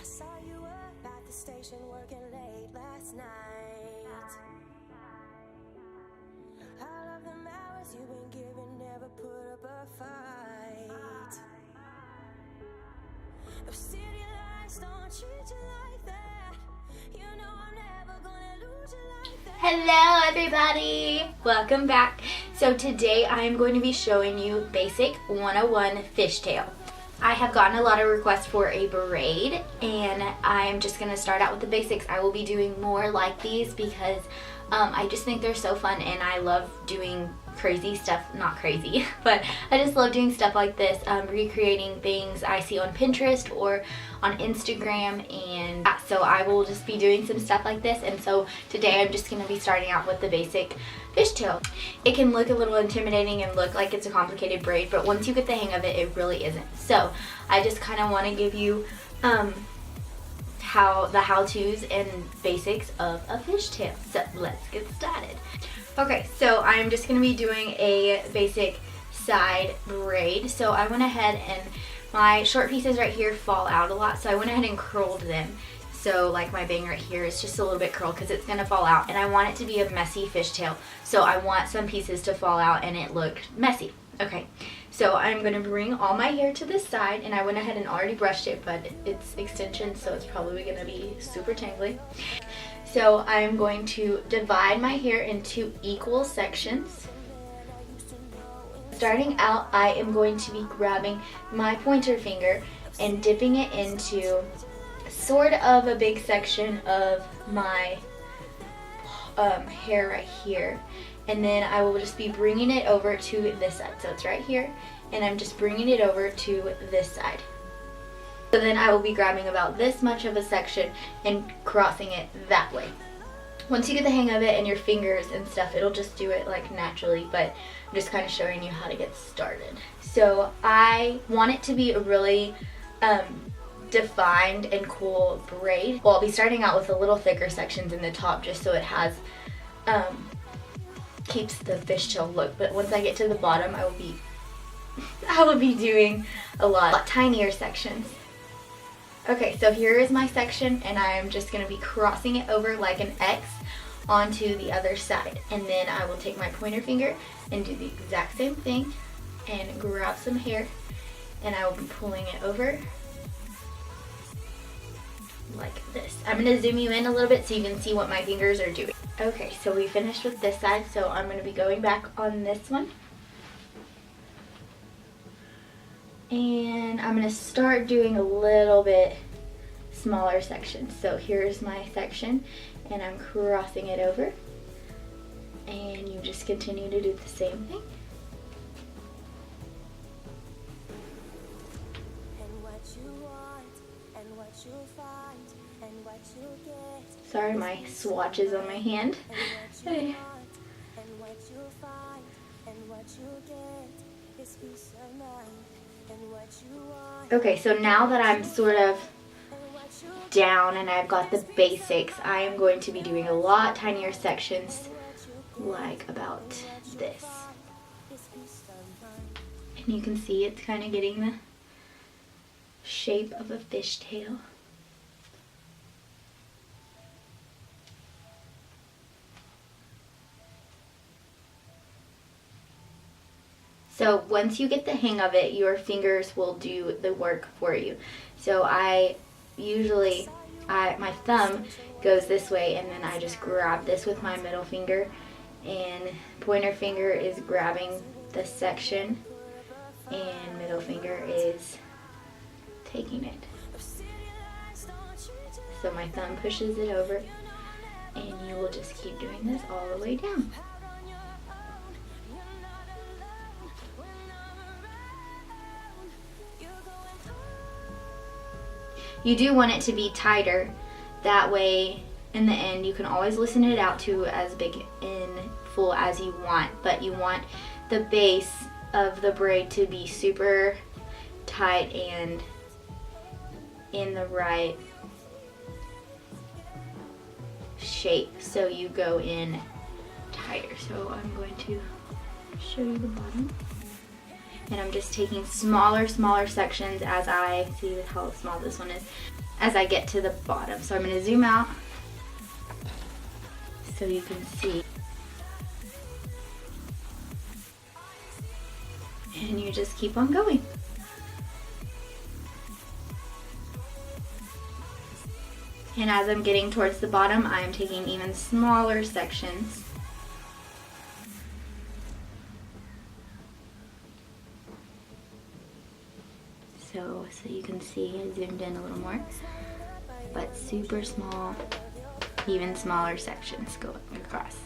saw you up at the station working late last night. All of them hours you've been giving never put up a fight. Those city lights don't treat you like that. You know I'm never gonna lose you like that. Hello everybody! Welcome back. So today I am going to be showing you Basic 101 Fishtail. I have gotten a lot of requests for a braid and I am just going to start out with the basics. I will be doing more like these because I just think they're so fun and I love doing crazy stuff, not crazy, but I just love doing stuff like this, recreating things I see on Pinterest or on Instagram, and so I will just be doing some stuff like this. And so today I'm just going to be starting out with the basic fishtail. It can look a little intimidating and look like it's a complicated braid, but once you get the hang of it, it really isn't. So I just kind of want to give you how-tos and basics of a fishtail. So let's get started. Okay, so I'm just going to be doing a basic side braid. So I went ahead and my short pieces right here fall out a lot, so I went ahead and curled them. So like my bang right here is just a little bit curled because it's going to fall out, and I want it to be a messy fishtail. So I want some pieces to fall out and it looked messy. Okay, so I'm going to bring all my hair to the side, and I went ahead and already brushed it, but it's extensions, so it's probably going to be super tangly. So I'm going to divide my hair into equal sections. Starting out, I am going to be grabbing my pointer finger and dipping it into sort of a big section of my hair right here. And then I will just be bringing it over to this side. So it's right here, and I'm just bringing it over to this side. So then I will be grabbing about this much of a section and crossing it that way. Once you get the hang of it and your fingers and stuff, it'll just do it like naturally, but I'm just kind of showing you how to get started. So I want it to be a really defined and cool braid. Well, I'll be starting out with a little thicker sections in the top just so it has keeps the fishtail look, but once I get to the bottom, I will be doing a lot tinier sections. Okay, so here is my section, and I'm just going to be crossing it over like an X onto the other side. And then I will take my pointer finger and do the exact same thing and grab some hair, and I will be pulling it over like this. I'm going to zoom you in a little bit so you can see what my fingers are doing. Okay, so we finished with this side, so I'm going to be going back on this one. And I'm going to start doing a little bit smaller sections. So here's my section, and I'm crossing it over. And you just continue to do the same thing. Sorry, my swatch is on my hand. Okay, so now that I'm sort of down and I've got the basics, I am going to be doing a lot tinier sections, like about this. And you can see it's kind of getting the shape of a fishtail. So once you get the hang of it, your fingers will do the work for you. So I usually, my thumb goes this way, and then I just grab this with my middle finger, and pointer finger is grabbing the section, and middle finger is taking it. So my thumb pushes it over, and you will just keep doing this all the way down. You do want it to be tighter, that way in the end you can always loosen it out to as big and full as you want, but you want the base of the braid to be super tight and in the right shape, so you go in tighter. So I'm going to show you the bottom. And I'm just taking smaller sections as I see how small this one is. as I get to the bottom. So I'm going to zoom out so you can see. And you just keep on going. And as I'm getting towards the bottom, I'm taking even smaller sections. So you can see, I zoomed in a little more, but super small, even smaller sections going across.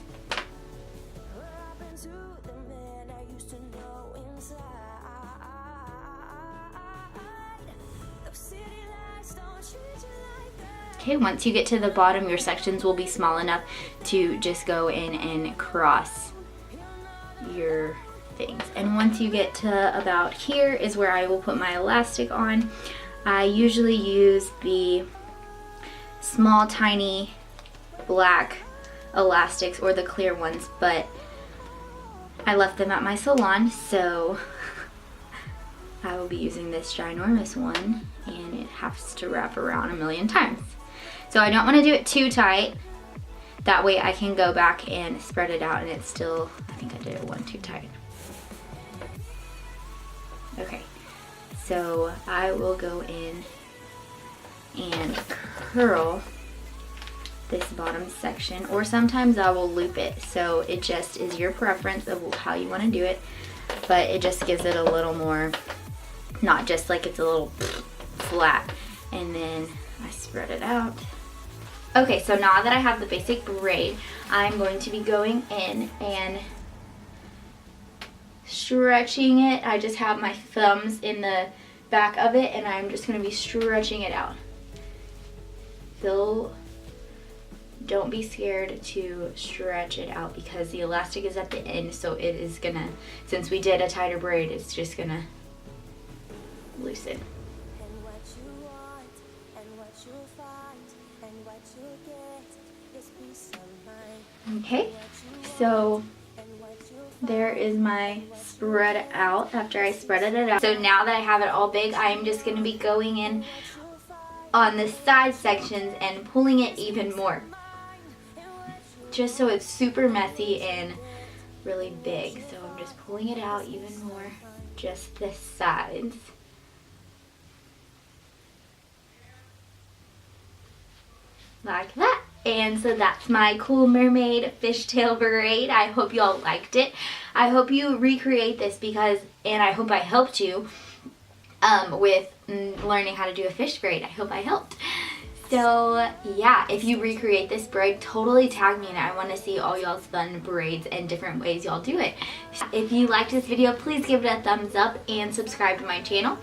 Okay, once you get to the bottom, your sections will be small enough to just go in and cross your things. And once you get to about here is where I will put my elastic on. I usually use the small, tiny black elastics or the clear ones, but I left them at my salon, so I will be using this ginormous one, and it has to wrap around a million times. So I don't want to do it too tight. That way I can go back and spread it out, and it's still, I think I did it one too tight. Okay, so I will go in and curl this bottom section, or sometimes I will loop it. So it just is your preference of how you want to do it, but it just gives it a little more, not just like it's a little flat. And then I spread it out. Okay, so now that I have the basic braid, I'm going to be going in and stretching it. I just have my thumbs in the back of it, and I'm just going to be stretching it out. Don't be scared to stretch it out because the elastic is at the end, so it is gonna, since we did a tighter braid, it's just gonna loosen. Okay, so there is my spread out after I spreaded it out. So now that I have it all big, I'm just going to be going in on the side sections and pulling it even more, just so it's super messy and really big. So I'm just pulling it out even more, just the sides. Like that. And so that's my cool mermaid fishtail braid. I hope you all liked it. I hope you recreate this because, and I hope I helped you with learning how to do a fish braid. I hope I helped. So yeah, if you recreate this braid, totally tag me and I want to see all y'all's fun braids and different ways y'all do it. If you liked this video, please give it a thumbs up and subscribe to my channel.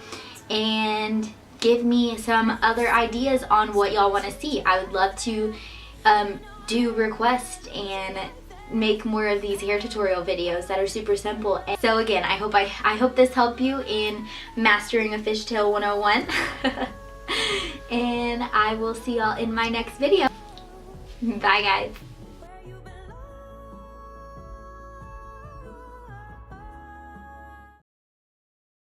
And give me some other ideas on what y'all want to see. I would love to do requests and make more of these hair tutorial videos that are super simple. And so again, I hope this helped you in mastering a fishtail 101. And I will see y'all in my next video. Bye guys.